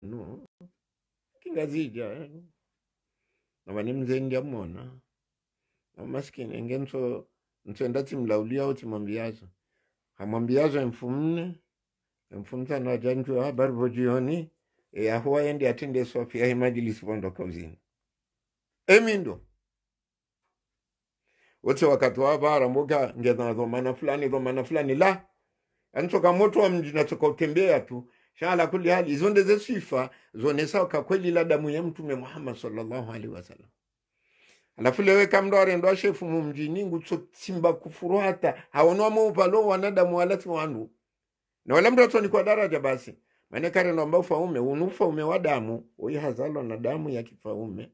no kingazija na wani mzee ndia mona na maskini ngenso ntendati mlaulia au timwambiazo hamwambiazo mfumne mfumta na jantu habari vojioni ya huwa endi atende sofia himajilisi pondo kauzini emindo wote wakati wa bara mboga ngeza dhamana fulani la anatoka moto wa mji natoka utembea tu shala kuli hali izonde ze sifa zonesa kwa kweli la damu ya mtume Muhammad sallallahu alaihi wasallam. Alafu lewe kamdore ndo shefu mumjini ngutso simba kufuru hata haonwa mo palo wanadamu walati wandu na wala mdoto ni kwa daraja basi maana kare ndo ambao faume unufa wa damu oyi hazalo na damu ya kifaume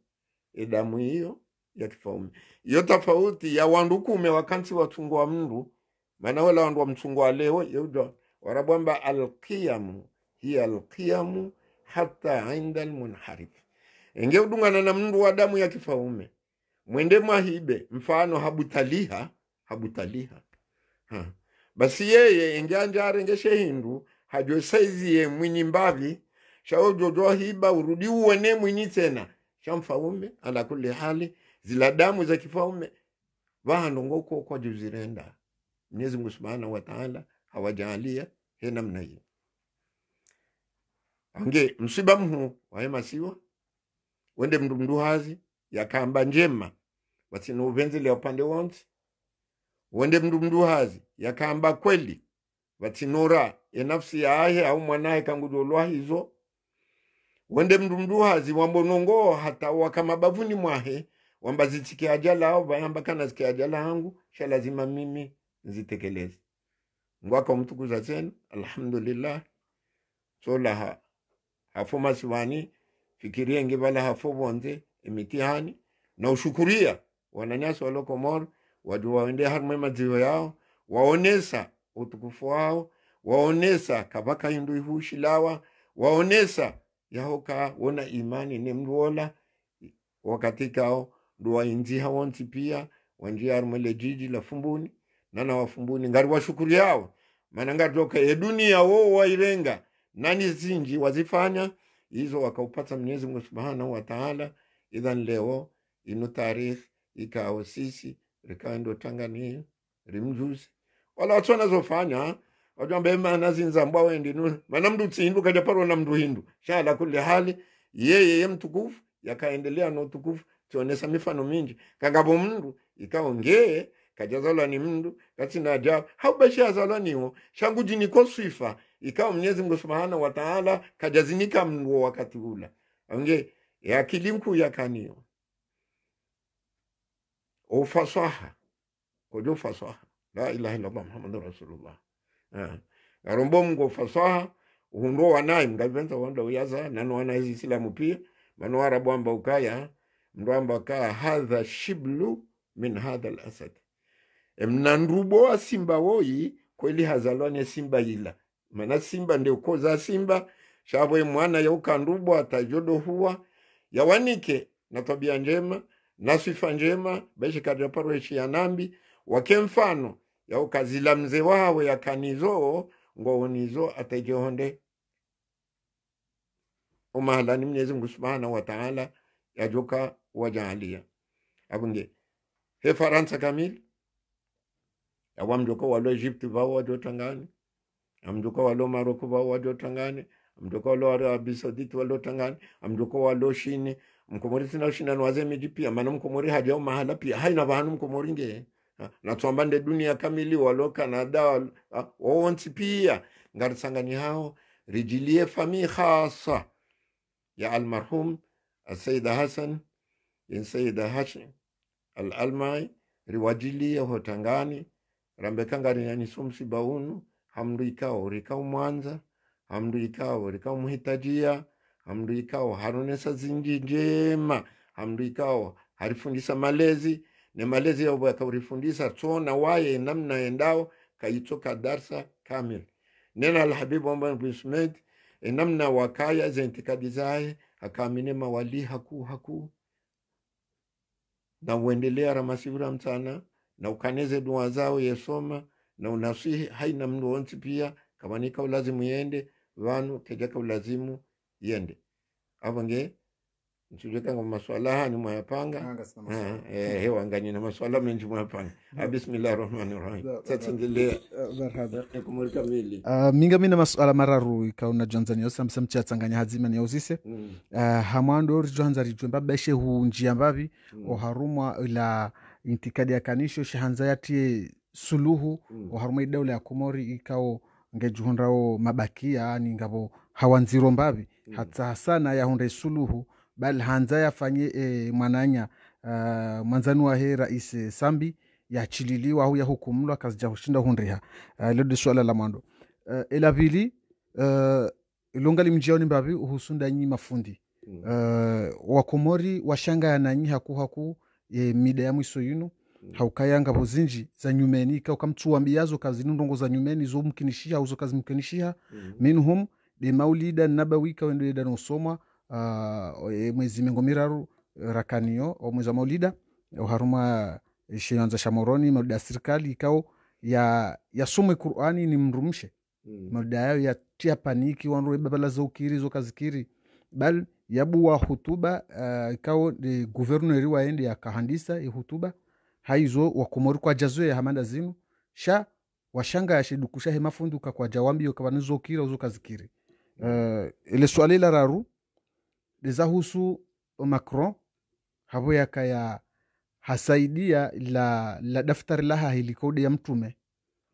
damu hiyo ya kifaume hiyo tofauti ya wandukume wakansi watungo wa mndu maana wala wandu wa mtungo wa leo yodo warabwamba alqiyamu hiya alqiyamu hata inda almunharif enge udungana na mndu wa damu ya kifaume mwende mahibe mfano habutaliha basi yeye enganjare ngeshe hindu hajo saizi ye mwini mbavi shao jojo hiba urudi uone mwini tena shamfaume ala kulli hali zila damu za kifaume vahando ngoko kwa juzirenda Mwenyezi Mungu Subhanahu wa Ta'ala hawajalia hena namna hiyo ange msiba mhu waema siwa wende mndu hazi yakamba njema watino uvenzi le upande wonti wende mndu hazi yakamba kweli watinora nafsi yahe au mwanae kangudolwa hizo wende mndu hazi wambonongo hata wakama bavuni mwahe wamba zitike ajala au bayamba kana zike ajala hangu sha lazima mimi nzitekeleze ngwaka mtukuza tena alhamdulillah sola hafuma siwani fikiria ngibala hafobonde imitihani na ushukuria wananyasa walokomor wadu waende harma maziwa yao waonesa utukufu wao waonesa kabaka hindu ihushilawa waonesa yahoka wona imani ni mwola wakati kao duwa inzi hawonti pia wanjia armele jiji la fumbuni nana wafumbuni ngari washukuri yao maana ngatoka dunia wao wairenga nani zinji wazifanya hizo wakaupata Mwenyezi Mungu Subhanahu wa Ta'ala idhan leo inu tarikh ikao sisi rikando Tanganyika rimjuzi wala watona zofanya wajambe maana zinza mbwa wendi nu maana mdu tsindu kaja paro na mdu hindu shala kulli hali yeye mtukufu yakaendelea na utukufu tuonesa mifano mingi kangabo mndu ikaongee kajazalwa ni mndu katina ajabu haubashia zalwa niwo shangu jini kwa sifa ikawa Mwenyezi Mungu Subhanahu wa Ta'ala kajazinika mndu wakati ula onge ya kilimku ya kanio ufasaha kojo fasaha la ilaha illa Allah Muhammadur Rasulullah arombo mgo fasaha uhundo wanai mgavenza wanda uyaza nanu wana hizi Islamu pia manwara bwamba ukaya mndwamba ka hadha shiblu min hadha al-asad mnandubo wa simba woi kweli hazalwane simba ila mana simba ndio koza simba shabwe mwana ya ukandubo atajodo huwa yawanike na tabia njema na sifa njema beshi kadaparo eshi ya nambi wake mfano ya ukazila mze wawe ya kanizo ngonizo atajohonde umahalani Mwenyezi Mungu Subhanahu wa Ta'ala yajoka wajalia abunge he Faransa kamili awamjoko walo Egypt bawo wajotangani amjoko walo Morocco bawo wajotangani amjoko walo Arabia Saudite walo tangani amjoko walo shini mkomori sina shina nwazeme jipia maana mkomori hajao mahala pia haina bahanu mkomori nge na tuambande dunia kamili walo Canada wonti pia ngarisangani hao rijilie fami khasa ya almarhum Sayyida Hassan bin Sayyida Hashim al-Almai riwajilie hotangani rambekangari yani sumsi baunu hamdu ikao rikao Mwanza hamdu ikao rikao Muhitajia hamdu ikao harunesa zinji njema hamdu ikao harifundisa malezi ne malezi yao yakaurifundisa tona waye namna endao kaitoka darsa kamil nena alhabibu Omar bin Sumait namna wakaya za intikadi zae akamine mawali haku na uendelea ramasivura mtana na ukaneze dua zao yesoma na unasihi haina mnu onti pia kama nika ulazimu yende vanu kejaka ulazimu yende avange msujeka ngoma maswala hani mwayapanga hewa ngani na maswala menji mwayapanga bismillahirrahmanirrahim sasa endelea marhaba kumulika mili minga mina maswala mararu ikauna Johnson yosa mcha tsanganya hazima ni uzise hamwando rijohanza rijumba beshe hunjia mbavi oharumwa ila intikadi ya kanisho shahanza yatie suluhu oharumwa idawla ya Komori ikao ngejuhundrao mabakia ni ngabo hawanziro mbavi hata hasana ya hunde suluhu bal hanza yafanye mwananya mwanzani wa he rais Sambi yachililiwa au yahukumulwa kazija hushinda hundriha lodi swala la mwando ila vili ilungali mjioni mbavi uhusunda nyi mafundi wakomori washanga ya nanyi haku mida ya mwiso yinu haukayanga buzinji za nyumeni kaukamtu ambiazo kazi ndongo za nyumeni zo mkinishia uzo kazi mkinishia minhum de maulida nabawi ka wendo ida no soma mwezi mingomiraru rakanio o mwezi wa maulida haruma shianza shamoroni maulida serikali ikao ya some Qur'ani ni mrumshe maulida yao ya tia paniki wanro babala za ukiri zo kazikiri bal yabu wa hutuba ikao de guverneri waende akahandisa hutuba haizo wakomori kwa jazo ya hamanda zinu sha washanga ya shidukusha hemafunduka kwa jawambi yokabanizo kira uzo kazikiri ile swali la raru leza husu Macron habo yakaya hasaidia la daftari laha hilikodi ya mtume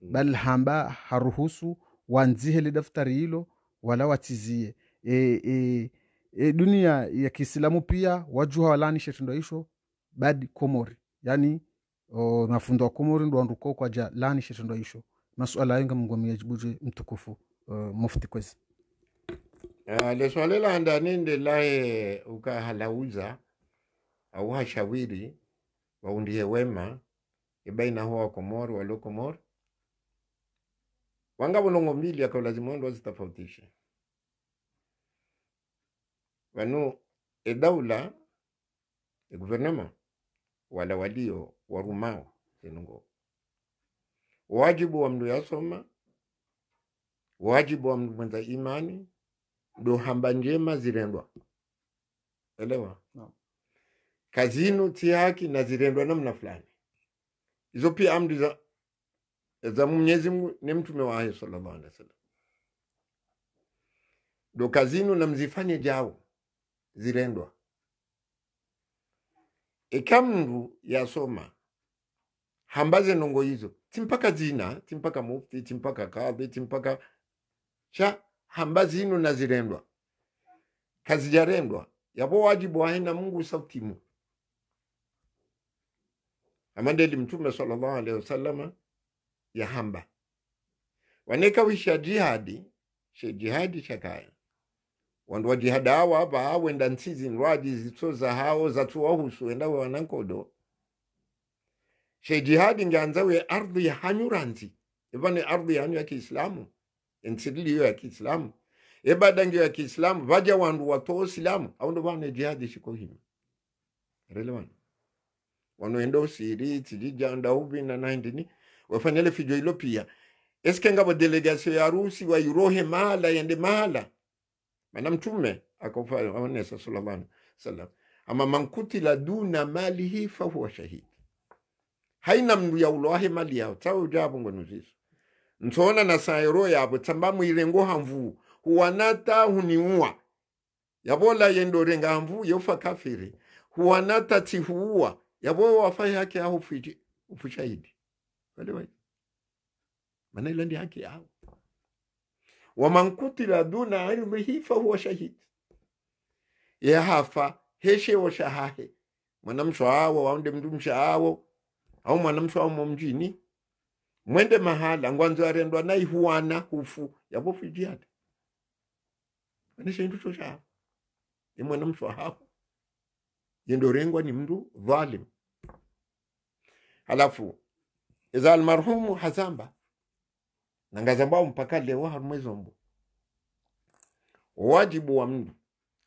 bal hamba haruhusu wanzihe le daftari hilo wala watizie dunia ya Kiislamu pia wajuha walani shetendo isho badi Komori yani mafundo wa Komori ndo wanduko kwa ja lani shetendo isho masuala hayo ngamngomia jibuje mtukufu mufti kwezi le swali la ndani ndelaye ukahalauza au hashawiri waundie wema ibaina huwa Komori walo Komori wanga bulongo mbili ya lazima ndo zitafautishe wanu daula gouvernement wala walio warumao senungo wajibu wa mdu yasoma wajibu wa mdu mwenza imani do hamba njema zirendwa elewa no. kazinu ti haki na zirendwa namna fulani hizo pia amri za Mwenyezi Mungu ni mtume wa sallallahu alaihi wasallam do kazinu na mzifanye jao zirendwa ikamndu yasoma hambaze nongo hizo timpaka zina timpaka mufti timpaka kadhi timpaka cha hambazi ino na zirendwa kazi jarendwa yabo wajibu wahina Mungu sautimu amandeli mtume sallallahu alaihi wasallam ya hamba waneka wisha jihadi shakaya wandu wa jihada hawa hapa wenda nsizi nwaji zitoza hao zatuwahusu wenda wanankodo jihadi nganzawe ardhi ya hanyuranzi ibane ardhi ya hanyu ya Kiislamu nsirili ya Kiislamu ebadangi ya Kiislamu vaja wandu wato Islamu au ndo bane jihadi shiko himi relevant wanoendo siri tijija anda ubi na 90 wafanyele fijo ilo pia eske ngabo delegation ya Rusi wa yurohe mahala yende mahala mana mtume akofanya aonesa sallallahu alaihi wasallam ama mankutila duna malihi fa huwa shahid haina mndu ya ulohe mali yao tawo jabu ngonuziso ntona na sayro yabo tambamu irengo hamvu huwanata huniua yabola yendo renga hamvu yofa kafiri huwanata tihuua yabo wafai haki yao ufushahidi wale maana ile ndi haki yao waman kutila duna ilmihi fa huwa shahid ya hafa heshe wa shahahe mwanamshwao waunde mndu mshao au mwanamshwao mumjini mwende mahala ngwanzo arendwa nai huana hufu yabo fijiat anisha ndu tosha ni mwanamshwao yendo rengwa ni mndu dhalim halafu iza almarhumu hazamba nangazambao mpaka leo harumwezombo wajibu wa mndu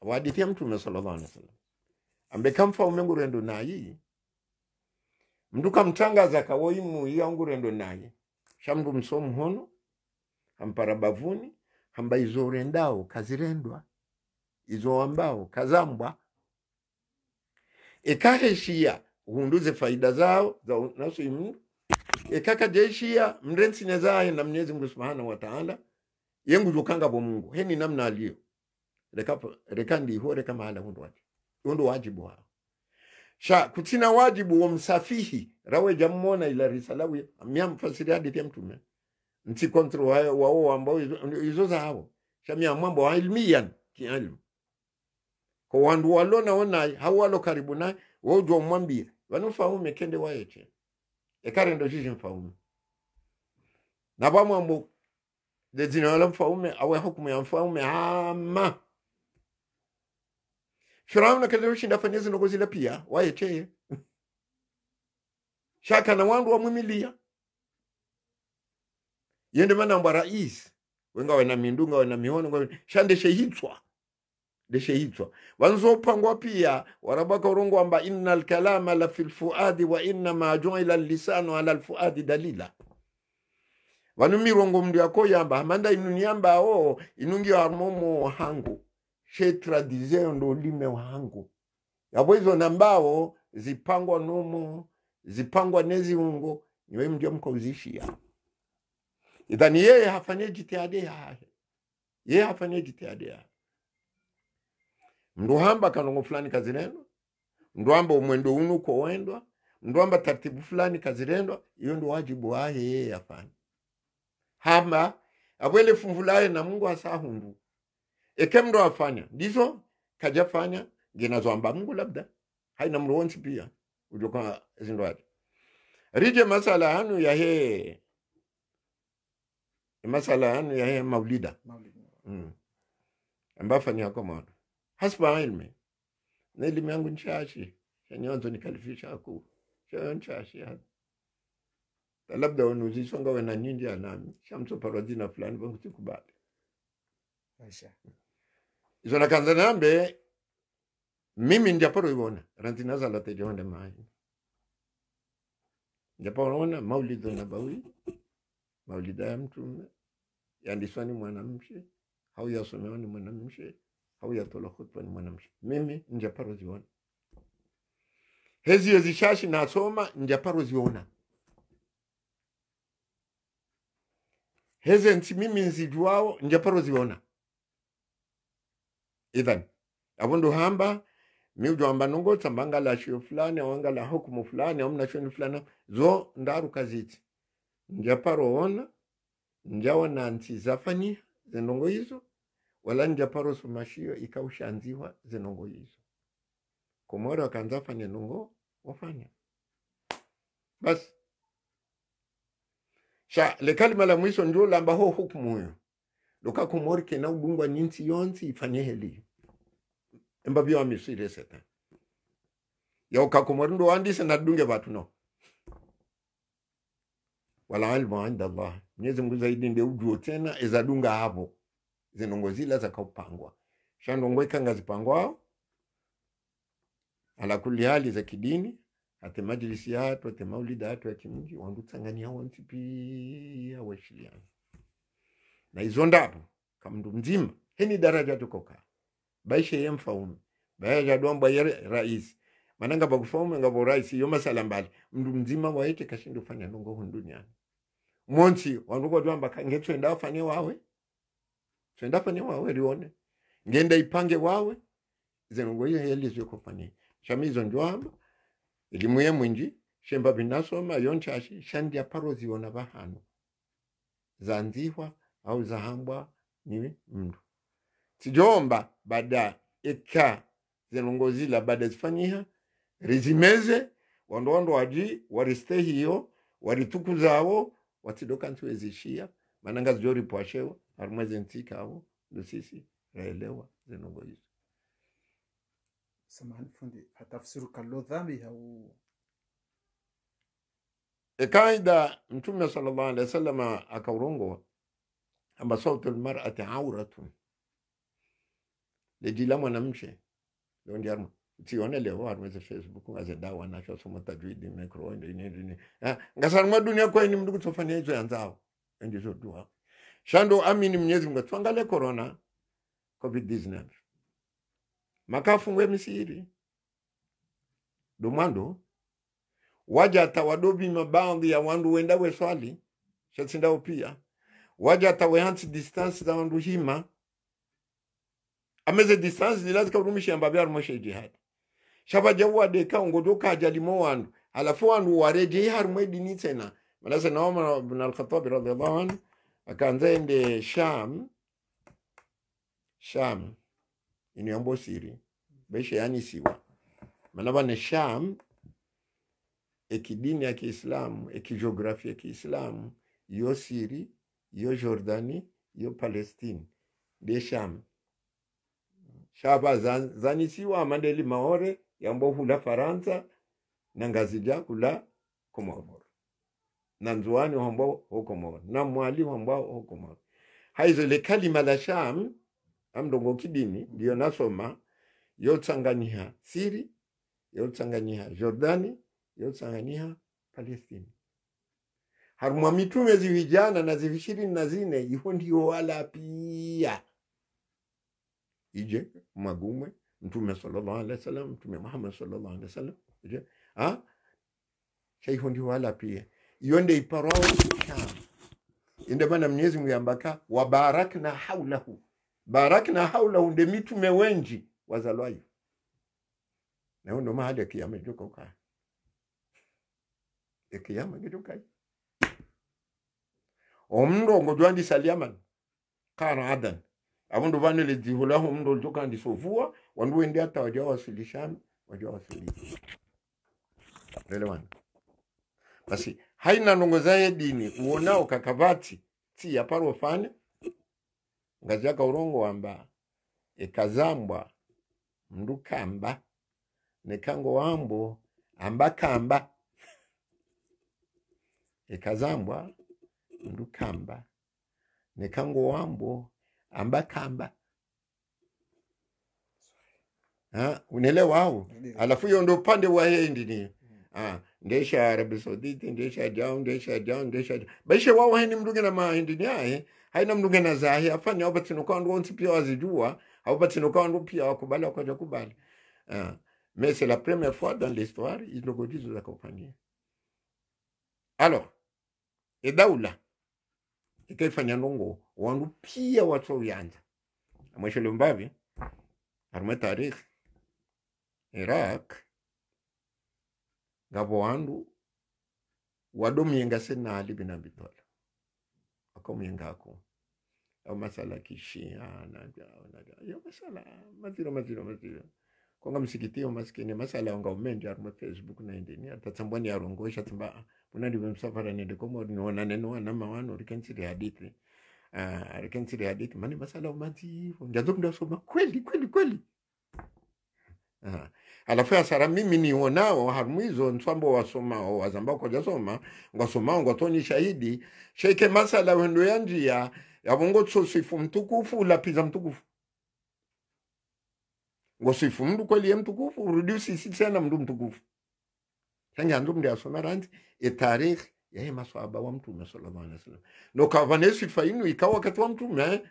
waditia mtume sallallahu alaihi wasallam ambe kamfa umengu rendo nayi mndu kamtangaza kawoimu yangu rendo nayi shamndu msomu hono hampara bavuni hamba izorendao kazirendwa izo ambao kazambwa ekaheshia hunduze faida zao za nasu imu ekaka jeshia mrensi nezaye na Mwenyezi Mungu Subhanahu wa Ta'ala yengu jukanga bo Mungu heni namna aliyo rekandi hore kama hala hundu wajibu hao sha kutina wajibu wa msafihi rawe jamona ila risalawi mfasiri hadithi ya mtume nti kontro wao ambao izo za hao sha mambo wa ilmiyan kiilmu kwa wandu walona ona hawalo karibu na wojo mwambie wanufahamu mekende waeche ekare ndo jiji mfahamu na ba mambo de dinala mfahamu awe hukumu ya mfahamu ama Firauna kadri shinda fanyezi nogozila pia waeche shaka na wandu wa mwimilia yende mana mba rais wenga wana mindunga wana mihono shande shehitswa wanzo pangwa pia warabaka urongo amba innal kalama la fil fuadi wa inna ma ju'ila al-lisanu ala al-fuadi dalila wanu mirongo mndu yako yamba amanda inuniamba inungi armomo hangu she tradition ndo lime wangu yabo hizo nambao zipangwa nomo zipangwa nezi ungo niwe mndio mkozishia idhani yeye hafanye jitihada mnduhamba kanongo fulani kazirendo mnduhamba umwendo unu ko wendwa mnduhamba taratibu fulani kazirendo iyo ndo wajibu wahe yeye afanye hama abwele funfulaye na Mungu asahundu ekemdo afanya ndizo kajafanya genazo amba Mungu labda haina mruonsi pia ujoka zindwaje rije masala hanu ya he maulida ambafanya kama hasba ilmi na elimu yangu nchashi nyonzo nikalifisha ku nchashi hapa labda wanuzisonga wana nyingi anami shamso paradina fulani bangu tikubali aisha izo nakanza nambe mimi njaparo ibona rantinaza la tejonde mai njaparo ona maulidu nabawi maulida ya mtume yandiswani mwanamke au yasomeoni mwanamke au yatola khutba ni mwanamke mimi njaparo ziona hezi zishashi nasoma njaparo ziona heze nti mimi nzijuao njaparo ziona idhan abondo hamba miujo amba nongo tambanga la shio fulani awanga la hukumu fulani amna shoni fulani zo ndaru kaziti njaparo ona njaona nti zafani zenongo hizo wala njaparo sumashio ikaushanziwa zenongo hizo komoro akanzafanya nongo wafanya bas sha le kalima la mwisho ndio lamba ho hukumu huyo doka komori kena ubungwa ninti yonti ifanye heli mbabyo amisire seta ya ukakomori ndo andise na dunge watu no wala ilmu inda Allah Mwenyezi Mungu zaidi ndio ujuo tena ezadunga hapo zinongozila zakapangwa shandongo ikanga zipangwa ala kulli hali za kidini ate majlisi yatu ate maulida yatu ya kimji wandu tsangania wanti pia washiliana na hizo ndapo kama mtu mzima heni daraja tukoka baisha yemfaume baisha domba yere rais mananga bakufauma ngabo rais yo masala mbali mtu mzima waite kashindo fanya ndongo hu duniani monti wanduko jwamba kangetwe nda fanya wawe twenda fanya wawe lione ngenda ipange wawe zenongo hiyo yelizo kufanya shamizo njwamba elimu ye mwinji shemba binasoma yonchashi shandi ya parozi wana bahano zanziwa au zahambwa niwe mndu tijomba bada eka zenongozila bada zifanyiha rizimeze wandondo waji wariste hiyo waritukuzawo watidoka ntuwezishia mananga zijori pwashewa harumweze ntika hao ndo sisi raelewa zenongo hizo samahani fundi hatafsiru kallo dhambi au kaida mtume sallallahu alaihi wasallam akaurongo amba sautul mar'ati auratun lejila mwanamke ndio ndiarmo tione leo harumweze Facebook ngaze dawa nacho somo tajwidi micro ndio ngasarma dunia kwa ni mndu kutofanya hizo yanzao ndizo dua shando amini Mwenyezi Mungu tuangalie corona covid-19 makafungwe Misiri domando waja atawadobi mabaadhi ya wandu wenda we swali shatindao pia waja atawe hansi distance za wandu hima ameze distance zilazika urumishi ambabia rumoshe jihad shaba jawa deka ungodoka ajalimo wandu alafu wandu wareje harumwe dini tena malasa na Umar ibn al-Khattab radhiyallahu anhu akaanza ende Sham ini ambo Siri beshe yani siwa manaba ne Sham ekidini ya Kiislamu ekijiografia ya Kiislamu yo Siri yo Jordani yo Palestine de Sham shaba zanisiwa amandeli maore yambo hula Faransa na ngazija kula Komoro na nzuani hombo Komoro na mwali hombo Komoro haizo le kalima la Sham amdongo kidini ndio nasoma yotsanganyika Siri yotsanganyika Jordani yotsanganyika Palestine harumwa mitume zivijana na zivishiri na zine iho ndio wala pia ije magumwe mtume sallallahu alaihi wasallam mtume Muhammad sallallahu alaihi wasallam ije iho ndio wala pia yonde iparao Sham inde bana Mwenyezi Mungu yambaka wa barakna haulahu nde mitume wenji wazalwayo na ndo mahali ya kiyama joko ka kiyama joko omndo ngojwandi saliaman kana adan abundo banele dihulahu mndo joka ndi sovua wandu wende ata waja wasilishana waja wasili relevant basi haina nongozaye dini uonao kakavati ti ya paro fane ngazaka urongo wamba ekazambwa mndu kamba nekango wambo amba kamba ekazambwa mndu kamba nekango wambo amba kamba unelewa hao alafu hiyo ndo pande wa hindi ni ndesha Arabia Saudite ndesha jao baisha wao hani mduge na mahindi ni haina mduge na zahi afanya obatino kwa ndo pia wazijua au batino kwa ndo pia wakubali wakaja kubali mais c'est la première fois dans l'histoire ils le disent aux accompagnés alors daula ikaifanya ndongo wandu pia watu yanza mwisho lumbavi arma tarikh Iraq ngabo wandu wadomienga sena Ali bin Abi Talib akomienga ako au masala kishia na yo masala maziro konga msikitio maskini masala wanga umenja arma Facebook na ndini atatambwani arongosha tamba unandi bemsafara nende komo niona neno na mawano rikensiri hadithi mani masala umanzi njazo ndasoma kweli alafu ya sara mimi nionao harmuizo nswambo wasoma wazamba kwa jasoma ngasoma ngatoni shahidi sheke masala wendo yanjia yabongo tsosifu mtukufu lapiza mtukufu ngosifu mndu kweli mtukufu reduce sisi mndu mtukufu sanga ndo mndu asoma ranzi tarikh ya maswahaba wa mtume sallallahu alaihi wasallam no kavanesi fainu ikawa katwa mtume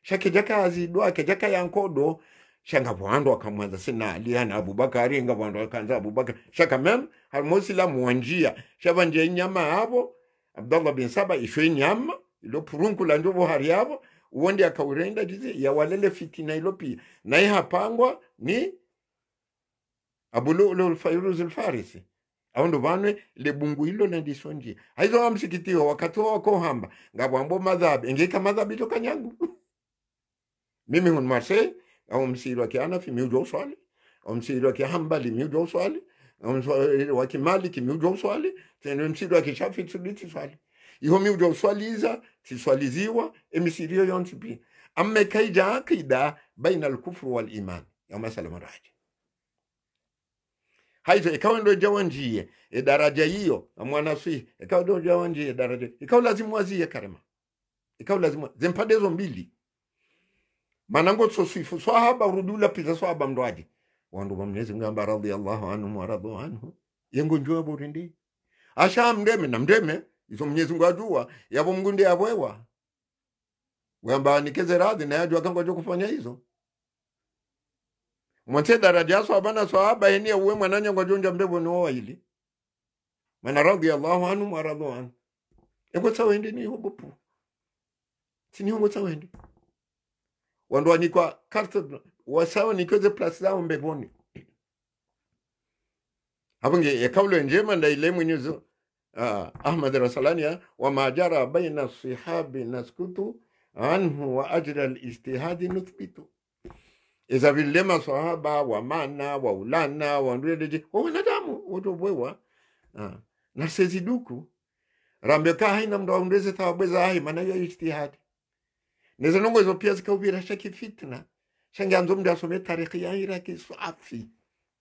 shake jaka azidwa kejaka yankodo shanga bwando akamwanza sina aliana Abubakari ngabwando akanza Abubakar shaka mem harmosi la muanjia shabanje nyama hapo Abdullah bin Saba ishwe nyama ilo purunku la ndobo hari hapo uonde akaurenda dizi ya walele fitina ilo pia na hapangwa ni Abu Lu'lu al-Fayruz al-Farisi aundo banwe le bungu hilo na disonji haizo amsikitio wakati wako hamba ngabwambo madhabi ingeka madhabi to kanyangu mimi hun Marseille au msiro kia Hanafi miujo swali au msiro kia Hanbali miujo swali au msiro wa Maliki miujo swali tena msiro kia Shafi'i tuditi swali iho miujo swaliza tiswaliziwa emisirio yonti pia amme kaija akida baina al-kufru wal iman ya masala maraji haizo ikawa ndo jawanjie daraja hiyo mwanasi ikawa ndo jawanjie daraja ikawa lazima wazie karema ikawa lazima zempadezo mbili manango sosifu sahaba rudula pita sahaba mdoaji wandu Mwenyezi Mungu amba radhiyallahu anhu wa radu anhu yengo njoo borindi asha mdeme na mdeme izo Mwenyezi Mungu ajua yabo mgunde abwewa wamba nikeze radhi na yajua kango kufanya hizo mwote daraja sahaba sahaba henia uwe mwananya kwa jonja mbebo ni owa hili mana radiyallahu anhu wa radu anhu ego sawende ni hobopu sini hongo sawende wando wanikwa karta wasawa nikoze plus zao mbeboni hapunge yakaulo njema nda ile mwenyezo Ahmad Rasulani wa majara baina sihabi naskutu anhu wa ajra al-ijtihad nuthbitu iza vilema sahaba wa mana wa ulana wa ndreje wa wanadamu wotobwewa na seziduku rambeka haina mdo ndeze tawabeza hai mana ya ijtihad neza nongo hizo pia zikaubira shaki fitna shanganzo mda asome tarikhi ya Iraki suafi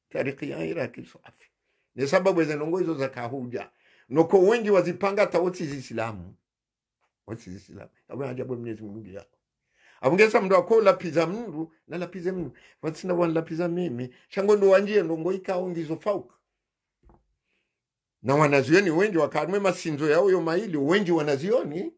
tarikhi ya Iraki suafi ni sababu hizo nongo hizo za kahuja noko wengi wazipanga tawoti Islamu wati Islamu abu ajabu Mwenyezi Mungu yako abungesa mdo akola pizza mndu na la pizza mndu watina wan la pizza mimi shango ndo wanjie ndongo ikao ndizo fauka na wanazioni wengi wakarme masinzo yao yo maili wengi wanazioni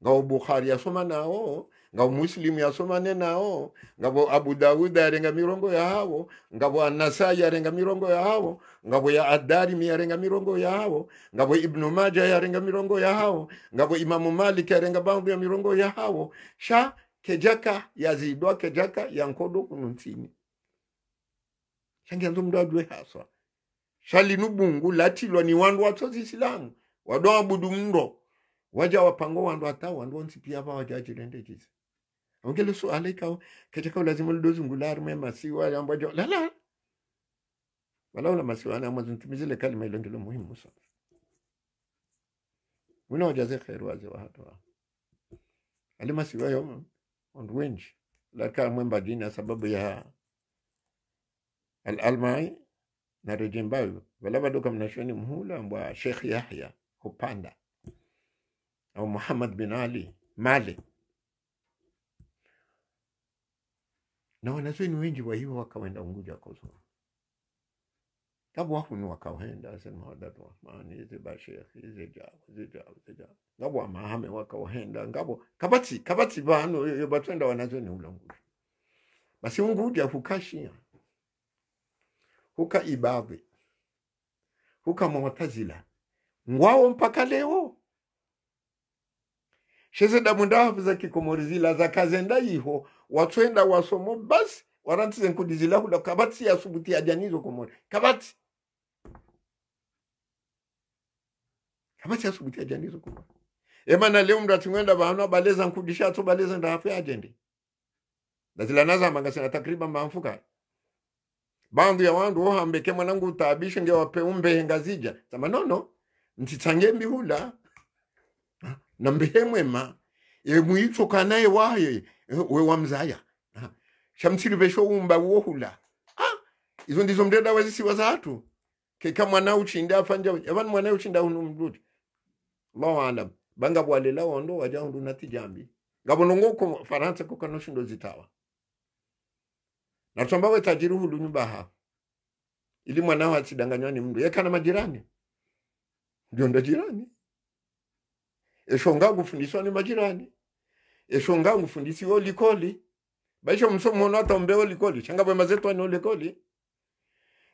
ngao Bukhari yasoma nao ngao Muslim yasoma nao ngao Abu Dawud yarenga mirongo ya hao ngao An-Nasai yarenga mirongo ya hao ngao ya Ad-Darimi yarenga mirongo ya hao ngao Ibn Majah yarenga mirongo ya hao ngao Imam Malik yarenga bangu ya mirongo ya hao sha kejaka yazidwa kejaka yankodo kununtini shangianzo mdo adwe haswa shali nubungu latilwa ni wandu watozi Islamu wado abudu mndo waja wapango wandu atawa wandu onsi pia hapa wajaji rende jizi ongele suali kao kejaka lazima lidozu ngulari mema siwa ya mbajo lala wala una masiwa na mazuntumizile kalima ilo ndilo muhimu sana wina wajaze khairu waze wa hatu wa alima siwa yo wandu wenji laka mwemba dini sababu ya al-almai na rejimbayo wala badoka mnashoni mhula mbwa Sheikh Yahya Hupanda au Muhammad bin Ali Mali na wanazuini wengi wa hiyo wakawenda Unguja kozo kabu wafu ni wakawenda asema wadatu maani hizi ba Sheikh hizi jao ngabo amahame wakawenda ngabo kabati bano yobatwenda wanazuini ulanguja basi Unguja hukashia huka Ibadhi huka Mu'tazila ngwao mpaka leo sheze da mundafu za kikomorizila za kazenda iho watwenda wasomo basi warantize nkudizila hula kabati ya subuti ya janizo komori kabati ya subuti ya janizo komori na leo mdatingwenda bahano baleza nkudisha to baleza ndahafu ya jende lazila naza mangasina takriban maamfuka bandu ya wandu ohambeke mwanangu utabishe nge wapeumbe ngazija sama nono ntitsange mbihula na mbihemwema muitso kanaye waye we wamzaya shamtiri besho umba wohula izo ndizo mdeda wazisi wazatu keka mwana uchinda afanja yaban mwana uchinda hunu mdudi Allahu alam banga bwalela wondo waja hundu natijambi ngabonongo ko Faransa ko kanoshindo zitawa na tuamba we tajiru hulu nyumbaha ili mwanao atidanganywa ni mndu yeka na majirani ndio ndo jirani eshonga gufundiswa ni majirani eshonga gufundisi olikoli baisho msomo na tombe olikoli changa bwe mazetu ani olikoli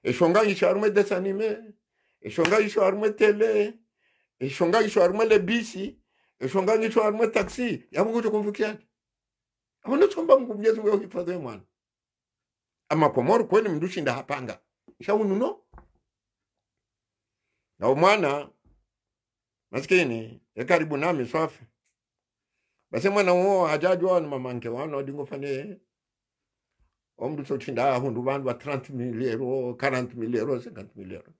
eshonga isharume desanime eshonga isharume tele eshonga isharume lebisi eshonga isharume taxi yamungu tukumvukia hauna tomba mkumjezi wewe hifadhi mwana ama Komoro kweli mdushinda hapanga shaununo na umwana maskini ya karibu nami swafi basi mwana huo hajajwa na mamanke wana odingo fane omdu sochinda hundu bandu wa 30 milero 40 milero 50 milero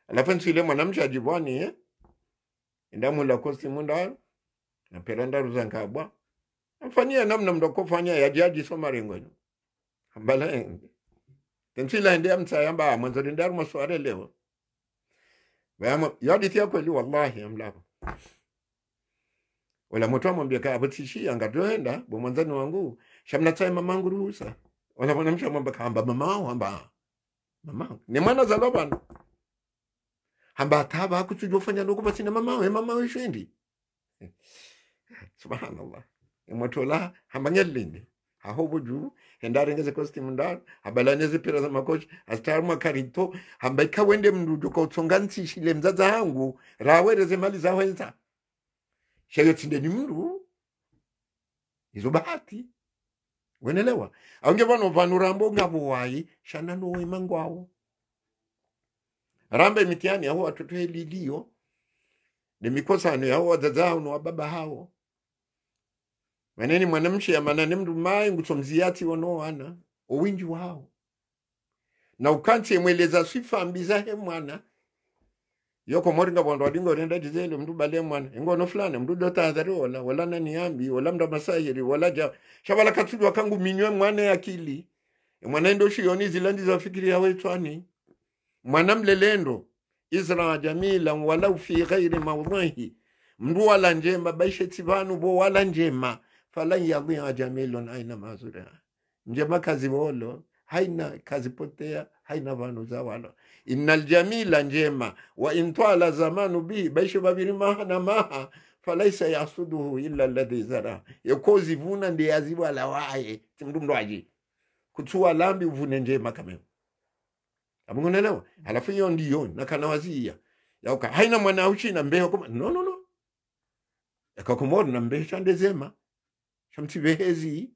alafu nsile mwanamsha jibwani ndamu la kosti munda na peranda ruzangabwa afanyia namna mdokofanya ya jaji somarengwenu ambala tensila ndia msayamba mwanzo ndaru masware leo wama yaditia kweli wallahi amlako wala mtu mwambia ka abatishi angadoenda bo mwanzani wangu shamna tsai mamangu ruhusa wala mwanamsha mwamba kamba mama ni mwana za lobano hamba taba kutujofanya ndugu basi na mama we shendi subhanallah mtola hamba ngelinde hahobo juu hendarengeze costume ndani habalaneze pira za makochi astarumwa karito hambaika wende mndu kwa utsongansi shile mzaza hangu rawereze mali za wenza shayo tinde ni mndu izo bahati wenelewa aunge vano vanurambo ngabo wai shana no imangwao rambe mitiani hao watoto lilio ni mikosano yao wazaza hao no baba hao maneni mwanamshi ya manane mndu mai ngutomziati wonoana owinji wao na ukanti mweleza sifa ambiza he mwana yoko moringa bondo adingo renda jizele mndu bale mwana ngono fulani mndu dota adhari wala nani ambi wala mnda masahiri wala ja shabala katudwa kangu minywe mwana akili mwana ndo shioni zilandi za fikiri ya wetwani mwana mlelendo izra jamila wala fi ghairi mawdhihi mndu wala njema baishe tibanu bo wala njema falan yadhi'a jamilun aina mazura njema kazi wolo haina kazi potea haina vanu za wala innal jamila njema wa intwala zamanu bi baishe babiri maha na maha falaisa yasuduhu illa alladhi zara yakozi vuna ndi azibu la wae mndu mdoaji kutua lambi uvune njema kama amungonelewa alafu hiyo ndiyo na kanawazia yauka haina mwana uchi mbeho kama no yakakomori na mbeho chandezema shamtibehezi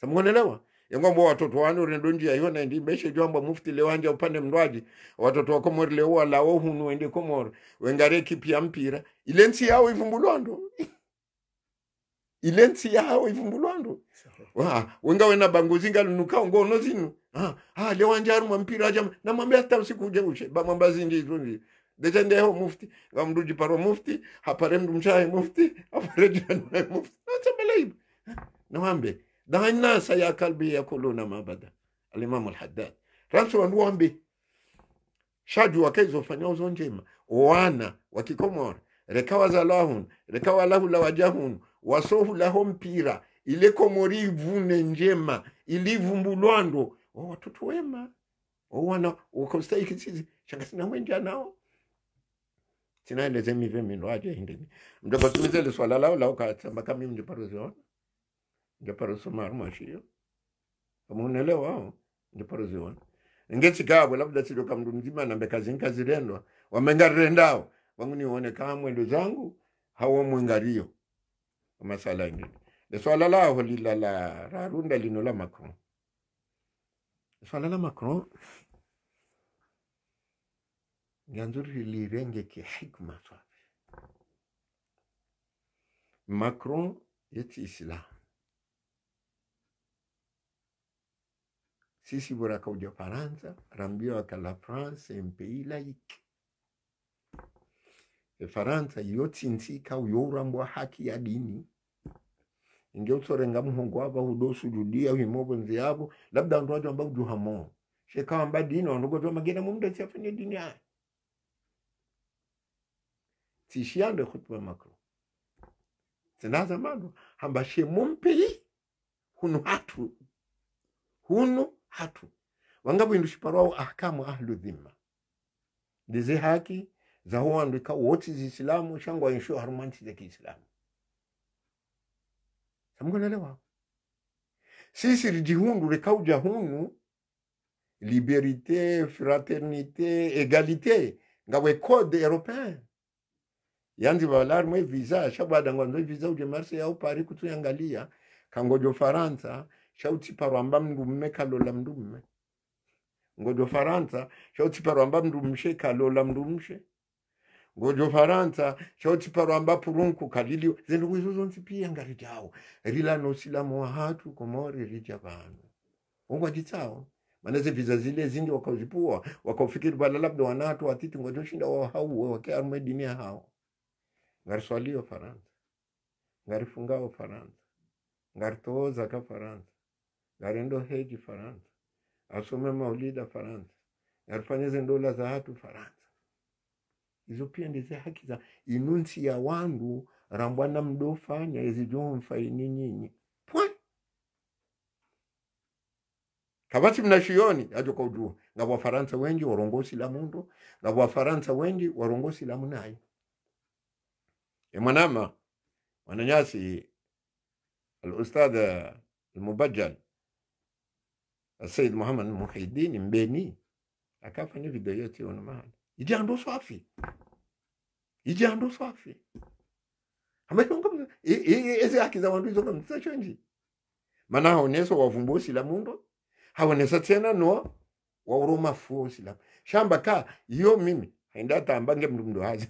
samungonelewa yangombo watoto wanu rendo njia hiyo na ndi beshe jomba mufti lewanja upande mndwaji watoto wa komori lewa lao hunu wende komori wengare kipia mpira ilensi yao ivumbulwando ilensi yao ivumbulwando wenga wena banguzinga lunukao ngono zinu lewanja aru mpira aja na mwambia hata usiku uje ushe ba mwamba zindi izundi dejende ho mufti ngamduji paro mufti hapare mdu mchahe mufti hapare jana mufti natabelaibu na mwambe daina saya kalbi yakuluna mabada al-Imam al-Haddad ransu wanduambe shaju wakaizo fanyao zonjema wana wakikomor rekawa za lahun rekawa lahu la wajahun wasohu lahom pira ile komori vune njema ilivumbulwando watoto wema wana ukostahiki sisi changasina wenja nao sinaeleze mive mino aje hindini mdogo tumizele swala lao la ukatamba kama mimi ndiparoziona ndiparoziona armashio kama unaelewa ndiparoziona ngeti kabo labda sio kama mtu mzima na mbekazi nkazi rendwa wamengarendao wangu nione kama mwendo zangu hawo mwengario masala ingine de swala lao lilala rarunda linola Macron swala la Macron nganzuri lirenge ki hikma safi Macron yeti Islam sisi buraka uja Faransa rambio que la France est un pays laïque e Faransa yoti ntika uyorambwa haki ya dini inge utorenga muhongo aba udosu judia himobo nziabo labda ndo watu ambao juhamo sheka amba dini wandugo to magena mumda chafanye dini ya tishiande khutba Macron tinaza mando hamba she mumpi hunu hatu wangabu indushiparao ahkamu ahlu dhimma dizi haki za huwa ndika wote ziislamu shangwa insho harumanti za Kiislamu samungonelewa sisi rijihundu rekauja hunu liberté fraternité égalité ngawe code européen yanzi balarmwe visa shabada ngwanzo visa uje marse yao pari kutuyangalia kangojo Faransa shauti parwamba mndumme kalola mndumme ngojo Faransa shauti parwamba mndumshe kalola mndumshe ngojo Faransa shauti parwamba purunku kalili zindu wizo zonzi pia ngari jao rila no silamu wa hatu komori rijabanu ungwa jitao maneze visa zile zindi wakazipua wakafikiri bala labda wanatu watiti ngojo shinda wa hau wakiarme dini hao ngari swalio Faransa ngari fungao Faransa ngari toza ka Faransa ngari ndo heji Faransa asome maulida Faransa ngari fanyeze ndola za hatu Faransa izo pia ndize haki za inunsi ya wandu rambwana mdofanya izijo mfaini nyinyi pwa kabati mnashioni ajo kwa ujua ngabo Faransa wengi warongosi la mundu ngabo Faransa wengi warongosi la munai mwanama wananyasi al-ustadh Mubajjal Said Muhammad Muhyiddin Mbeni akafanya video yote ona maana ijando swafi ambayo ezi haki za wandu hizo kama mtachonji maana haoneso wavumbusi la mundo haonesa tena no wa uroma fuosi la shamba ka yo mimi haenda tambange mndu hazi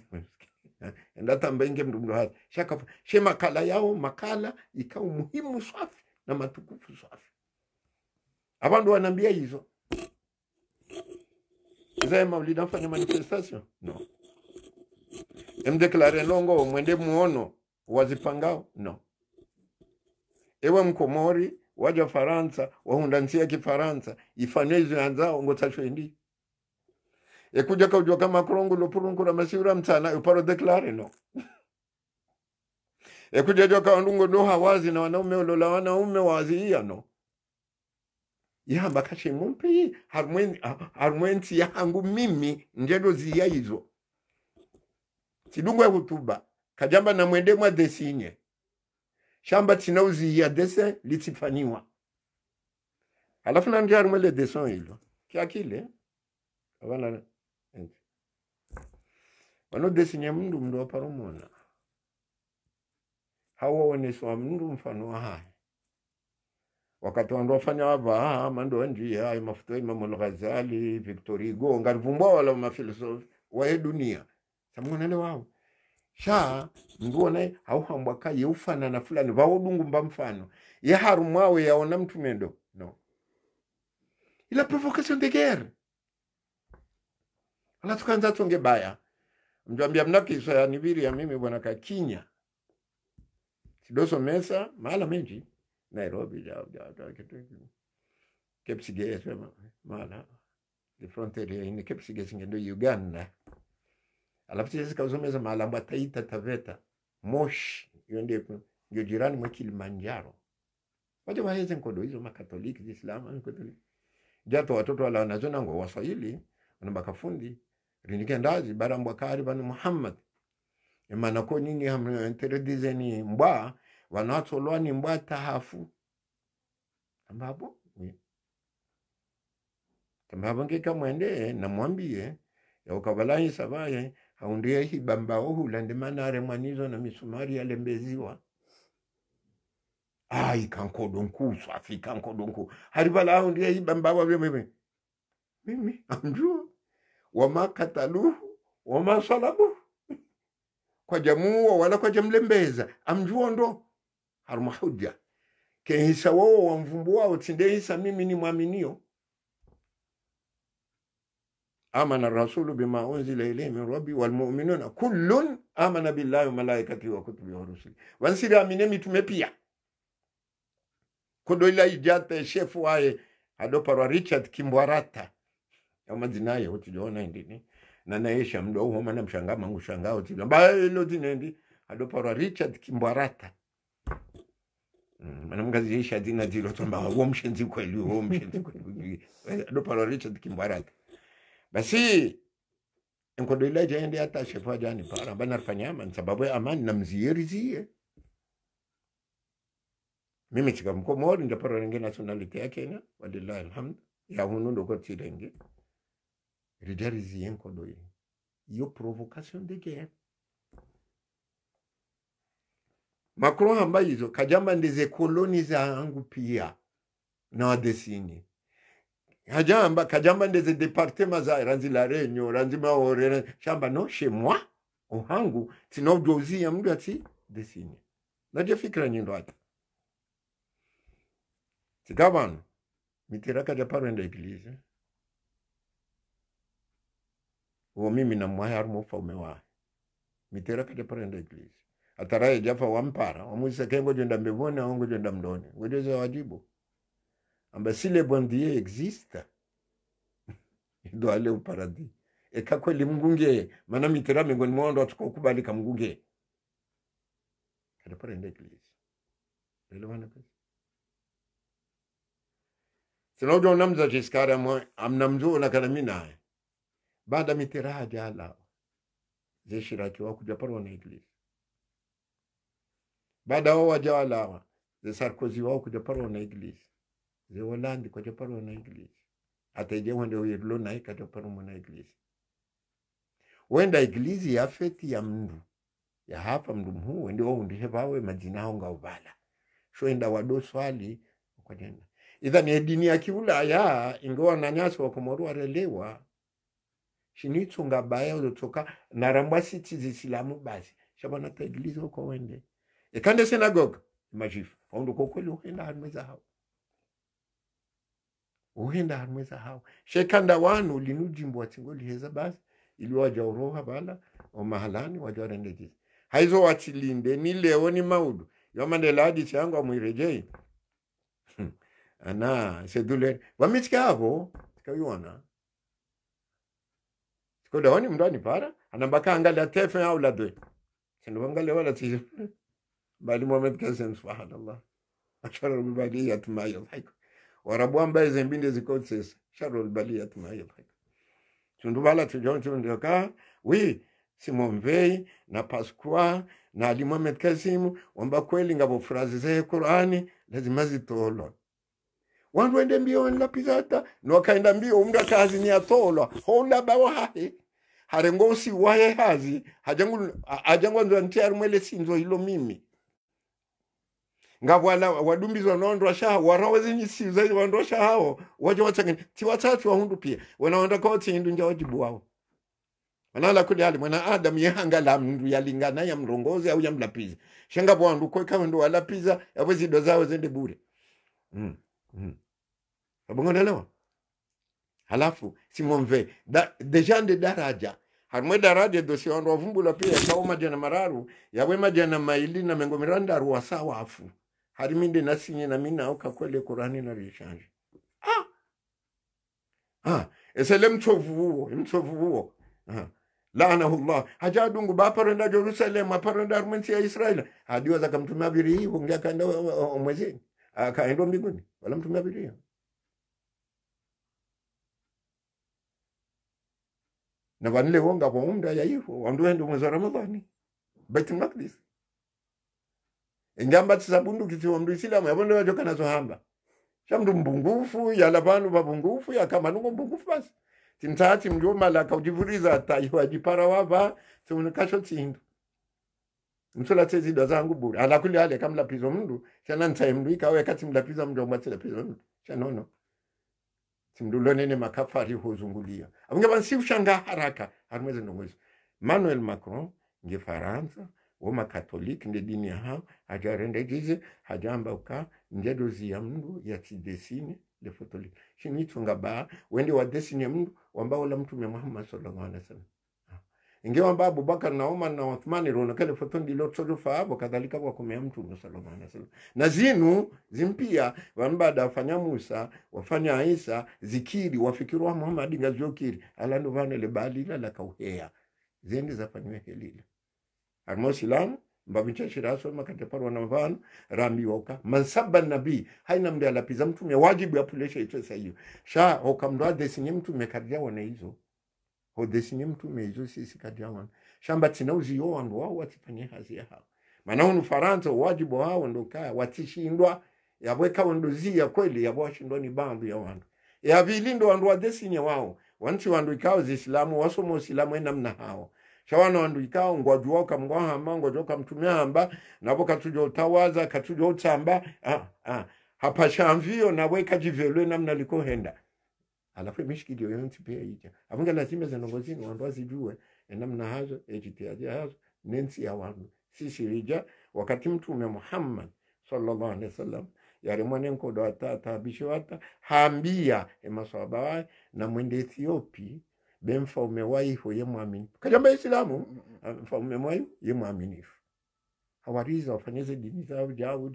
enda tambange mndu hazi shaka she makala yao makala ikao muhimu swafi na matukufu swafi abandu wanambia hizo zai maulidi afanya manifestation no mdeklare longo mwende muono wazipangao no ewe mkomori waja Faransa wahundansia kifaransa ifaneze anzao ngotacho indi ekuja kaujua kama krongo lopurungu la masira mtana uparo deklare no ekuja joka ndungo no hawazi na wanaume olola wanaume waziia no ya bakashi mumpi harmenti yangu mimi njedo ziya hizo tidungwe hutuba kajamba na mwende mwa desinye shamba tinauzi ya dese litifaniwa alafu na ndia mwele deson hilo kia kile wana wano desinye mndu wa paromona hawa waneswa mndu mfano wa hai wakati wandu wafanya waba mando wanji ya mafuto Imam al-Ghazali Victor Hugo ngarivumbwa wala mafilosofi wa dunia samunene wao sha mbona au hambwaka yeufana na fulani vaodungu mba mfano ya harumwawe yaona mtu nendo no ila provocation de guerre ala tukanza tonge baya mjambia mnaki so ya nibiri ya mimi bwana kakinya sidoso mesa mala menji Nairobi ja kitu Kepsige sema mala de frontiere in Kepsige singendo Uganda alafu sisi kauzomeza malamba Taita Taveta Moshi hiyo ndio jirani mwa Kilimanjaro waje waheze nkodo hizo makatoliki Islamu nkotoliki jato watoto wala wanazona ngo Waswahili wana bakafundi rinike ndazi barambwa kari banu Muhammad emana ko nini hamwe interdizeni mbwa wanatolwa ni mbwa tahafu ambapo ngeka mwende na mwambie ya ukabalai sabaye haundie hibamba ohu landemana remanizo na misumari ya lembeziwa ai kankodonku swafi kankodonku haribala haundie hibamba wa mimi amjua wama kataluhu wama salabu kwa jamu wala kwa jamlembeza amjua ndo haruma hujja ke hisa wao wamvumbu wao tinde hisa mimi ni mwaminio amana rasulu bima unzila ilayhi min rabbi wal mu'minuna kullun amana billahi wa malaikatihi wa kutubihi wa rusuli wansiri amine mitume pia kodo ila ijate chef wae adopara Richard Kimbwarata kama dinaye utiona ndini na naisha mdo huo maana mshanga mangu shangao tilo bailo dinendi adopara Richard Kimbwarata mana mgazi isha dina dilo tomba huo mshenzi kweli adopara Richard Kimbwarata basi enkodo ila jende hata shefa jani para bana rafanyama sababu ya amani na mzierizie mimi tika mkomori ndapara renge nationality ya Kenya wadillahi alhamd ya hunundo kwa tirenge ridarizie enkodo yo provocation de guerre Macron hamba hizo kajamba ndeze koloni za angu pia na wadesini kajamba ndeze departement za ranzi la renyo ranzi maore shamba no chez moi ohangu tino dozi ya mdu ati desini naje fikra nyindo ati tikabano mitiraka ja parenda eglise uo mimi na mwaya arumo faume wa mitiraka ja parenda eglise ataraye jafa wampara wamuisa kengo jenda mbevone wango jenda mdone wedeze wajibu amba si le bon Dieu existe il doit aller au paradis et kakweli mgunge mana mitira mingoni mwondo atukokubalika mgunge kada parenda eglise lelo wana pesa sinojo namza jiskara mo amnamzo na kana mina baada mitira hajala zeshiraki wa kuja parwa na eglise baada wao wajawala ze Sarkozy wao kuja paro na iglesi ze Hollande kuja paro na iglesi hata ije wende uyirlo na ikaja paro na iglesi wenda iglesi ya feti ya mndu ya hapa mndu mhu wende wao ndishe bawe majina hao ngaubala shoenda wado swali kwa jana idha ni dini ya kiulaya ingoa na nyaso wa Komoro arelewa shinitsunga baya uzotoka narambwa siti zisilamu basi shabana ta iglesi uko wende ekande synagogue majifu paundo kokweli uhenda hanweza hao uhenda hanweza hao shekanda wanu linujimbo watingoli heza basi ili waja uroha bala o mahalani waja warendejizi haizo watilinde ni leo ni maudu yomandela hadisi yangu amwirejei ana sedule wamitika hapo tikayuana tikoda wani mndani para anambaka angalia tefe au la dwe sendo angalia wala tizo bali Muhammad Kasem subhanallah ashara baliyat ma yadhik warabu ambaye zembinde zikotses shara baliyat ma yadhik tundu bala tujonto ndoka wi Simon Veil na Pasqua na Ali Muhammad Kasem wamba kweli ngabo frazi za Qur'ani lazima zitolo wandu wende mbio la pizata no kaenda mbio umda kazi ni atolo honda bawa hahe harengosi wahe hazi hajangu ndo ntiaru mwele sinzo hilo mimi ngabwala wadumbizwa nondo sha warawezi nyisiza wando sha hao waje watangani tiwatatu wahundu pia wanaonda koti hindu nja wajibu wao wanala kuli hali mwana Adam yehangala mndu yalingana ya mrongozi au ya mlapiza shenga bwandu kwa kama ndo walapiza yawezi dozao zende bure abongonelewa halafu Simon Veil deja de daraja harmwe daraja dosi wando wavumbula pia kao majana mararu yawe majana maili na mengo miranda ruwa sawa afu hariminde nasinye na mina au kakwele Qur'ani na rishanji esele mchovu huo laanahullah hajadungu baparenda Jerusalem aparenda armensi ya Israel hadiwa za kamtumia biri hungia kaenda mwezi akaenda mbinguni wala mtumia biri na vanile wonga kwa umda ya hivyo wandu wende mwezi wa Ramadhani Baitul Maqdis ingamba tisabundu kiti wamdu Islamu yabonde wajoka nazo hamba shamdu mbungufu yala banu babungufu yakamanungo mbungufu basi timtati mjoma la kaujivuriza tayiwa jipara waba tumunakasho tindu msula tezi dozangu buri alakuli hale kamla pizo mndu chana ntaye mndu ikawe kati mlapiza mjoma tila pizo mndu chanono timdulo nene makafari huzungulia abunge bansi ushanga haraka harumweze ndongozi Emmanuel Macron nge Faransa woma katoliki nge dini ya hao hajarende gize hajamba uka ngedozi ya mndu ya tidesine le fotoliki shinitunga ba wende wa desine mndu wambao la mtume Muhammad sallallahu alaihi wasallam ingewa mba Abubakar na Umar na Uthmani rono kale fotondi lo tsorufa abo kadhalika kwa kumea mtume sallallahu alaihi wasallam na zinu zimpia wambada wafanya Musa wafanya Isa zikiri wafikirwa Muhammad ngazokiri alando vane le balila la kauhea zendi zafanywe helile armosilam mbabincha shiraso makateparwa na mvano rambi waka mansaba nabii haina mde alapiza mtume wajibu ya pulesha ito sahiyo sha okamdoa desinye mtume kadia wana hizo ho desinye mtume hizo sisi kadia wana shamba tina uziyo wandu wao watipanye hazi ya hao mana hunu Faransa wajibu wao ndo kaya watishindwa yabweka wandozi ya kweli yabwashindwa ni bandu ya wandu ya vilindo wandu wa desinye wao wanchi wandu ikao zislamu wasomo islamu ena mna hao shawana wandu ikao ngwajua kamgwa hamba ngwajua kamtumia hamba nabo katujo utawaza katujo utamba hapa shamvio na weka jivelwe namna liko henda alafu mishikidi yonti pia ija afunga lazima zanongozini wandu wazijue namna hazo ejitiaje hazo nensi ya wandu sisi rija wakati mtume Muhammad sallallahu alaihi wasallam yare mwanenko do atata bishwata hambia emaswaba na mwende Ethiopia bemfaume waiho ye muamini kajamba Islamu mfaume waiho ye muaminifu hawariza wafanyeze dini zao jao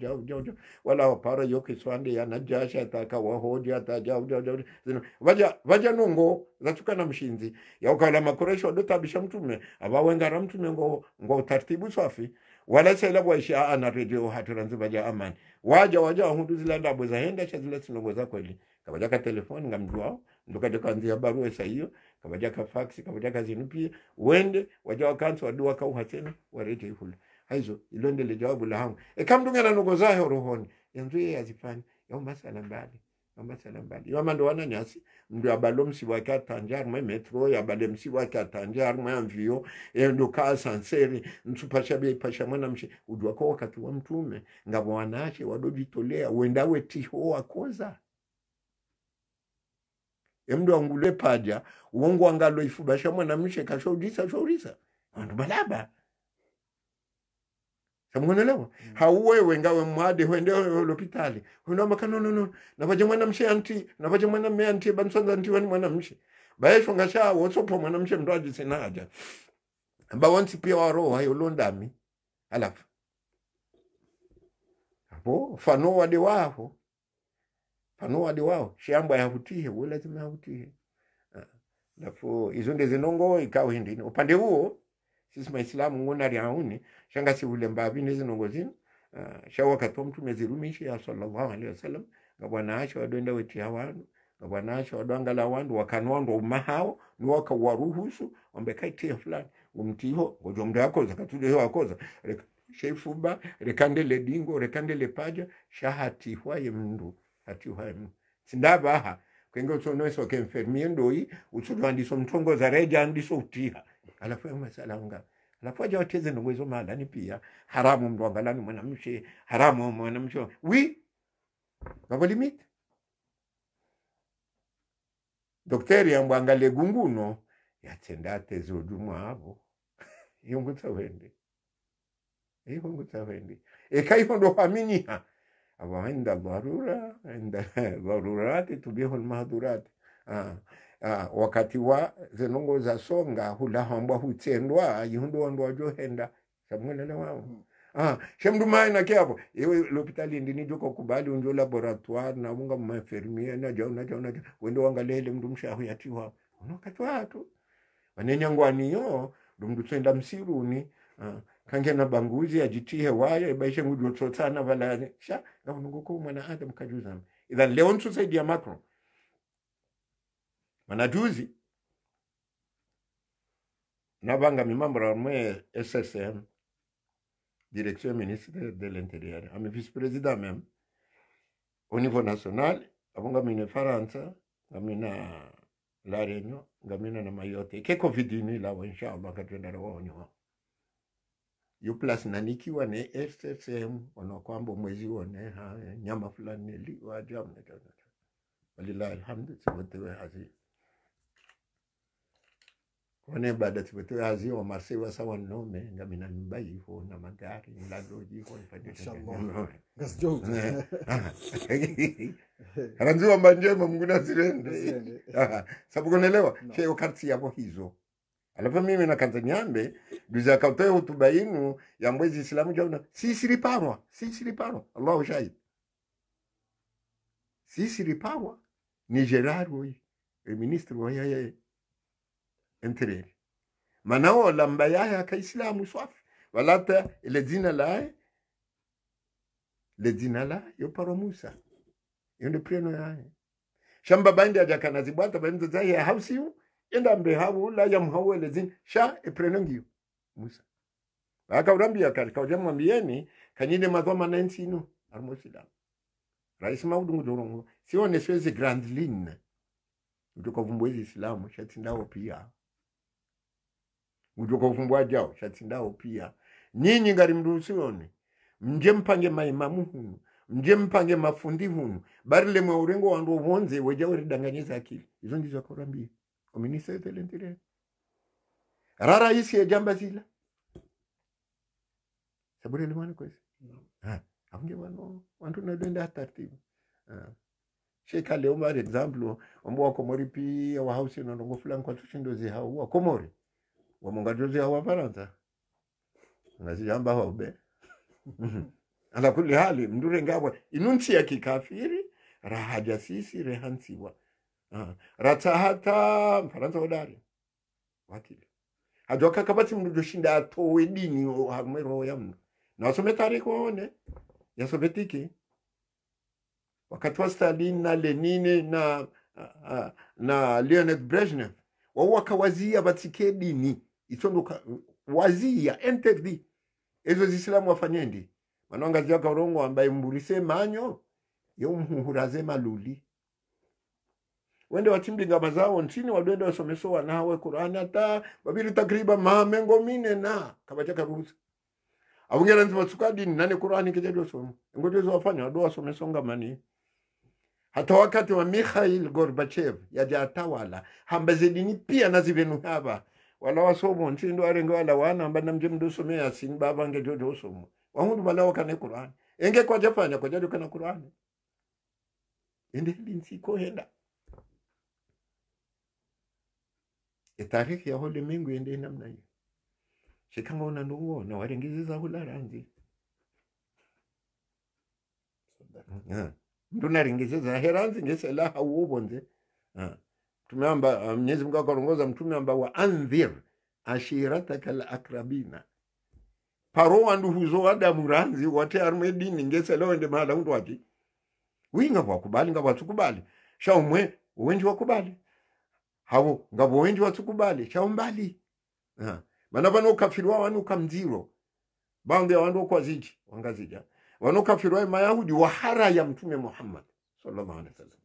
wala wapara yoke swande ya najasha ataka wahoji atajao waja nungo zatukana mshinzi ya ukala makoresho dotabisha mtume abawengara mtume ngo taratibu safi wala sela bwaisha ana radio haturanzu baja amani waja hundu zila ndabo za henda cha zila sinongoza kweli kabaja ka telefoni ngamjua ndokaje kanzia barua sahiyo kabaja ka fax kabaja ka zinu pia wende waja wakanso wadua ka uhatena wareje hulu haizo ilondele jawabu la hangu kamdungana nugo zahe rohoni yanzu ye azifanya yao masala mbali yao mando wana nyasi mdu abalo msiwa kia tanjar mwe metro ya bale msiwa kia tanjar mwe amvio ndo kaa sanseri msupasha bia ipasha mwana mshi udua kwa wakati wa mtume ngabo wanache wadojitolea uendawe tiho wakoza mdu angule paja uongo angalo ifubasha mwana mshi kashaurisa andu balaba samunelewa hauwewe ngawe mwade wende hospitali unama kanono nabaje mwana mshe anti nabaje mwana me anti bansonza anti wani mwana mshe baesho ngasha wosopo mwana mshe mdoaji sinaja amba wansi pia waro hayo londami alafu hapo fano wade wao shamba yahutie wala lazima yahutie alafu hizo ndizo zinongo ikawa hindi upande huo sisi maislamu ngona riauni shanga si ule mbabi nizi nongozini shawa katwa mtume zirumishi ya sallallahu alaihi wasallam ngabwana acha wadonda weti hawandu ngabwana acha wadangala wandu wakanwando umahao ni wakawaruhusu ombe kaitia fulani umtiho ngojo mda yako zakatuje wakoza shefuba rekandele dingo rekandele paja shahati hwaye mndu hati hwaye sindaba kwengo sonoeso kemfermiendo hii usudwandiso mtongo za reja andiso utiha alafu masala nga alafu aja wateze nongwezo malani pia haramu mdu angalani mwanamshe haramu mwanamshe babo limit daktari ambangale gunguno yatendate zodumwa hapo yongutsa wende ekaiho ndo haminiha aba inda dharurati tubihu almahdurati wakati wa zenongo za songa hula hamba hutendwa yihundo ndo ajohenda samwelele wao shemdumai na kiapo ewe hospitali ndini joko kubali unjo laboratoire na munga mafirmie na jauna wendo wangalele mndu mshahu yatiwa wakati watu wanenyanguaniyo mndu twenda msiruni kange na banguzi ajitihe waye baishe ngujo tsotana balane sha ngabungu ko mwana adam kajuza idhan leo ntu saidi ya Macron manajuzi nabanga mimambra mwe SSM direction ministre de l'intérieur ami vice-président même au niveau national abonga mine Faransa ngamina la Réunion ngamina na Mayotte ke covid ni la inshallah katenda roho nyo yu plus nanikiwa ne SSM wanakwamba mwezi one nyama fulani liwa jamu na jamu walilahi alhamdu tibotewe hazi wane baada tibotewe hazi wa marsewa sawa nome ngamina mbai ho na magari mladoji ho nifanye inshallah gasjo aranziwa manjema mnguna zirende sababu kunaelewa cheo karti yabo hizo alafu mimi na kanzanyambe duza kautoe hotuba yenu ya mwezi Islamu jauna sisi riparwa Allahu shahid sisi riparwa ni Gerard Roy ministre wa yeye interior manao lamba yaya ka Islamu swafi walata ile dina la yo paro Musa yonde preno yaye shamba bandi ajakana zibwata bandi za ya hausiu enda mbe hawo la yamhawele zin sha eprenangiyo Musa aka urambia katika ujamwambieni kanyine madhoma 19 armosida rais maudu ngorongo sione swezi grand line utoka vumbwezi Islamu shatindao pia utoka vumbwa jao shatindao pia nyinyi ngari mrusione mje mpange maimamu hunu mje mpange mafundi hunu barile mwa urengo wandu vonze wejawe ridanganyiza akili hizo ndizo akorambia ministre de l'intérieur rara isi ya jamba zila saburi limani kwezi afunge wantu na denda taratibu sheka leo mari example ombo wa Komori pia wa hausi na ndongo fulani kwa tushindozi hao wa Komori wa mongajozi hao wa Faransa ngazi jamba hao be ala kulli hali mdure ngabwa inunchi ya kikafiri rahaja sisi rehansiwa ratahata Faransa hodari wakili hajoka kabati mndu shinda atowe dini hamero ya mnu na wasome tariko waone ya Sovietiki wakati wa Stalin na Lenin na Leonid Brezhnev wao wakawazia batike dini itondo wazia interdi ezo zisilamu wafanyendi manonga zaka urongo ambaye mburise manyo yo muhuraze maluli wende watimbinga mazao ntini wadwende wasomeso wanawe Qur'ani hata babiri takriban mamengo mine na kabachaka ruhusa abungera nzima tsukadi nane Qur'ani kijedo somo ngotezo wafanya wado wasomeso ngamani hata wakati wa Mikhail Gorbachev yaja atawala hambazedini pia nazivenu haba wala wasomo ntindo arenga wala wana ambana mje mdosomea sin baba nge jojo somo wangu bala wakane Qur'ani enge kwa jafanya kwa jado kana Qur'ani ende linsi ko henda tarikhi ya hole mingu ende namna hiyo shikanga unanuo na warengiza hula ranzi mtu naringizeza heranzi ngesela hauobonze tumeamba Mwenyezi Mungu akarongoza mtume amba wa anzir ashirataka al-akrabina paro wandu huzo wada muranzi wate armedini ngesela wende mahala undu wati winga wakubali nga watukubali shaumwe wenji wakubali hawo ngabo wenji watukubali shaumbali mana bano kafirwa wanu kamziro bange wandu kwa ziji wangazija wanu kafirwa mayahudi wahara ya mtume Muhammad sallallahu alaihi wasallam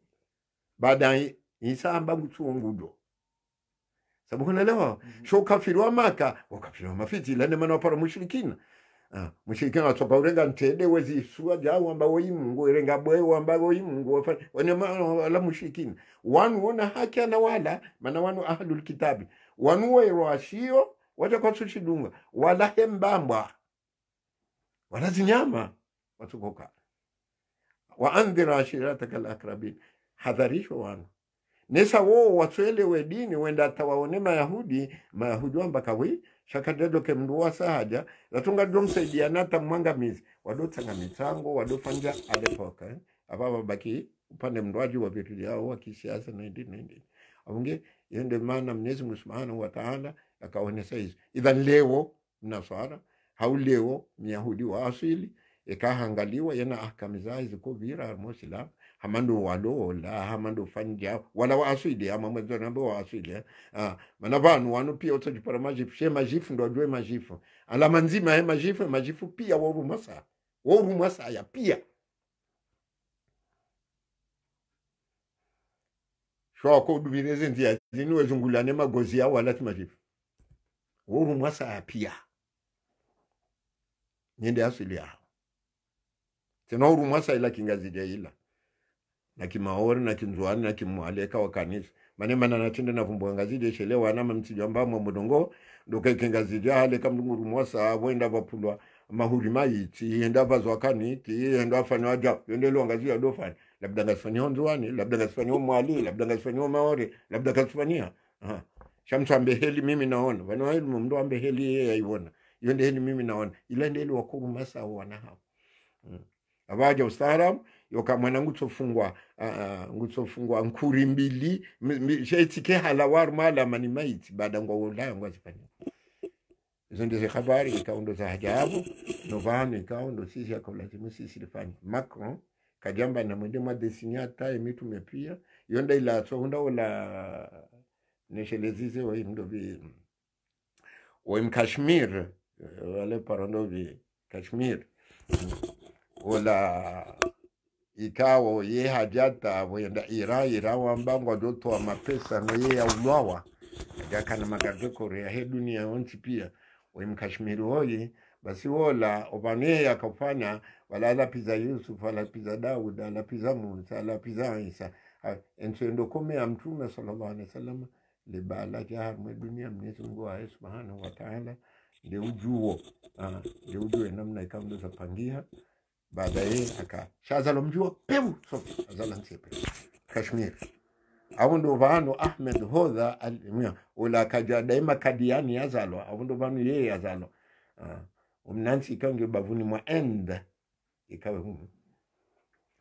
baadaye Isa ambagu tuongudo sababu unaelewa sho kafirwa Maka wakafirwa mafiti lane mana para mushrikina mushrikina watoka urenga ntede wezi suwa jawu ambao Mungu urenga bwe ambao Mungu wala mushrikina wanu wana haki na wala mana wanu ahlul kitabi wanu wairwashio waja kwa tushidunga wala hembamba wala zinyama watukoka wa andhira ashirataka al-akrabin hadharisho wanu nesa wo watwelewe dini wenda tawaone mayahudi wamba kawi shakadedo ke mnduwa sahaja latunga domsaidia nata mwangamizi wadotanga mitango wadofanja adepoka ababa baki upande mnduwaji wa vitu yao wa kisiasa na ndini abunge yende maana Mwenyezi Mungu Subhanahu wa Ta'ala akaonesa hizo idhan leo mnaswara hauleo myahudi wa asili ikahangaliwa yana ahkami zao ziko vira muslim hamando walo la hamando fanja wala wa asili ama mwezo nabo wa asili manavanu wanu pia utajipara majifu she majifu ndo ajue majifu alama nzima ya majifu pia woru masa ya pia shwa ko dubireze ndia zinwe zungulane magozi ya wala majifu woru masa ya pia nyende asili ya tena woru masa ila kingazidia ila na kimaori na kinzuani na kimwaleka wa kanisa maana natende na vumbu ngazidi shelewa na mtijamba mbodongo ndoke kingazidi hale kamdunguru mwasa wenda vapulwa mahuri maiti enda bazwakani ti enda afanywa ja yendelo ngazidi dofani labda ngasifanywa nzuani labda ngasifanywa mwali labda ngasifanywa maori labda ngasifanywa shamtu ambeheli mimi naona vano hili mndo ambeheli yeye aiona yende heli mimi naona ila ndeli wakuru masa wana hapo abaja ustaarabu yoka mwanangu tsofungwa nkuri mbili sheitike halawar mala mani maiti baada ngwa ulaya ngwa zifanya izo ndizo habari ikaundo za ajabu novano ikaundo sisi akolazimu sisi lifanya Macron kajamba na mwende mwa desinyata emitu mepia yonda ila tsohunda wala neshelezize wa imdo bi wa Kashmir wale parondo bi Kashmir wala ikawo ye hajata wenda ira wambangwa doto wa mapesa no ye ya ulwawa jaka na magarde Korea he dunia onti pia wa Kashmir hoyi basi wola obane yakafanya wala la pizza Yusuf wala pizza Daud wala pizza Musa wala pizza Isa ensendo kome ya mtume sallallahu alaihi wasallam libala jahar mwe dunia Mwenyezi Mungu Subhanahu wa Ta'ala ndio ujuo namna ikamdo za pangia baadaye akashazalo mjua pevu sote azala nsepe Kashmir abundo vano Ahmed Hodha alimia ula kaja daima kadiani yazalo abundo vano yeye yazalo umnansi kange bavuni mwa enda ikawe humu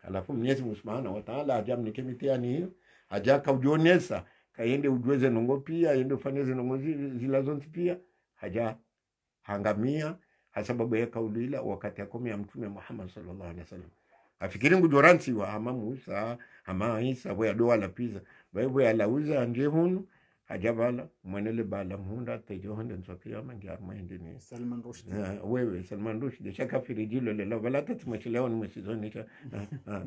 alafu Mwenyezi Mungu Subhanahu wa Ta'ala ajamni kemitiani hiyo ajaka ujionesa kaende ujweze nongo pia yende faneze nongo zilazonti pia haja hangamia hasababu ya kaulila wakati akome ya mtume Muhammad sallallahu alaihi wasallam afikiri ngujoransi wa hama Musa hama Isa wa doa la pizza baibo ya lauza nje hunu hajabala mwenele bala mhunda tejo honde nsokia mangi armaindi ni Salman Rushdie wewe Salman Rushdie cha kafiri jilo lela wala tatumachileo ni mwesizoni cha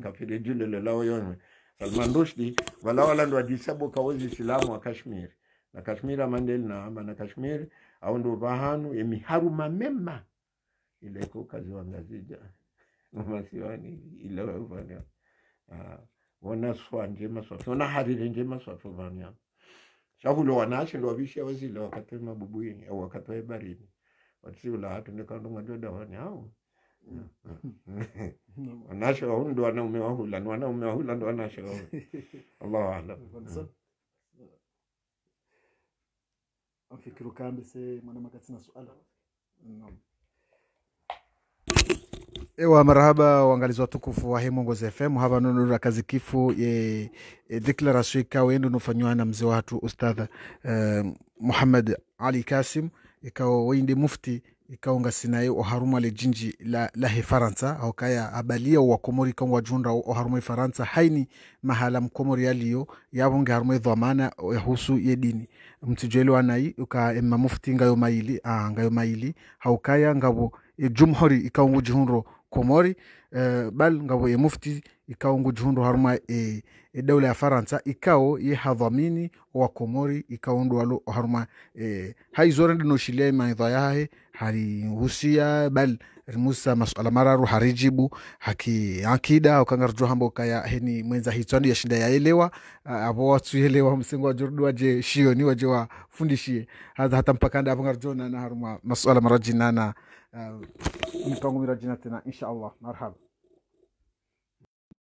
kafiri jilo lela yoyone Salman Rushdie wala ndo ajisabu kawazi Islamu wa Kashmir na Kashmir amandel na ama na Kashmir au ndo bahanu emiharuma mema ile ko kazi wangazija masiwani ile wafanya wana swanje maswafu wana harire nje maswafu vanya shahulo wanashi ndo wabisha wazile wakati mabubuini au wakati baridi wasiula hatu nikando ngajoda wani hao wanasha ndo wanaume wahula ndo wanasha Allahu a'lam. afikiru kambi se mwana makatina suala. Ewa marhaba waangalizi watukufu wa Mongozi FM hapa nunura kazi kifu ye declaration ikawa endo nufanywa na mzee watu Ustadha Muhammad Ali Kasim ikawa wende mufti ikawa ngasinaye oharuma le jinji la Faransa au kaya abalia wa Komori kangwa junda oharuma Faransa haini mahala mkomori yaliyo yabonge haruma dhamana yahusu yedini mtijelo anai uka emma mufti ngayo maili haukaya ngabo jumhuri ikawa jihunro Komori bal ngabo ye mufti ikao ngujundo haruma dawla ya Faransa ikao ye hadhamini wa Komori ikao ndo walo haruma haizore no shile maidha yahe hari husia bal musa masuala mararu harijibu haki akida ukangarjo hambo kaya heni mwenza hitwani ya shinda yaelewa abo watu elewa msengo wa jordu waje shio ni waje wa fundishie hata mpakanda abangarjo na haruma masuala marajina na nikangu mirajina tena inshallah marhaba.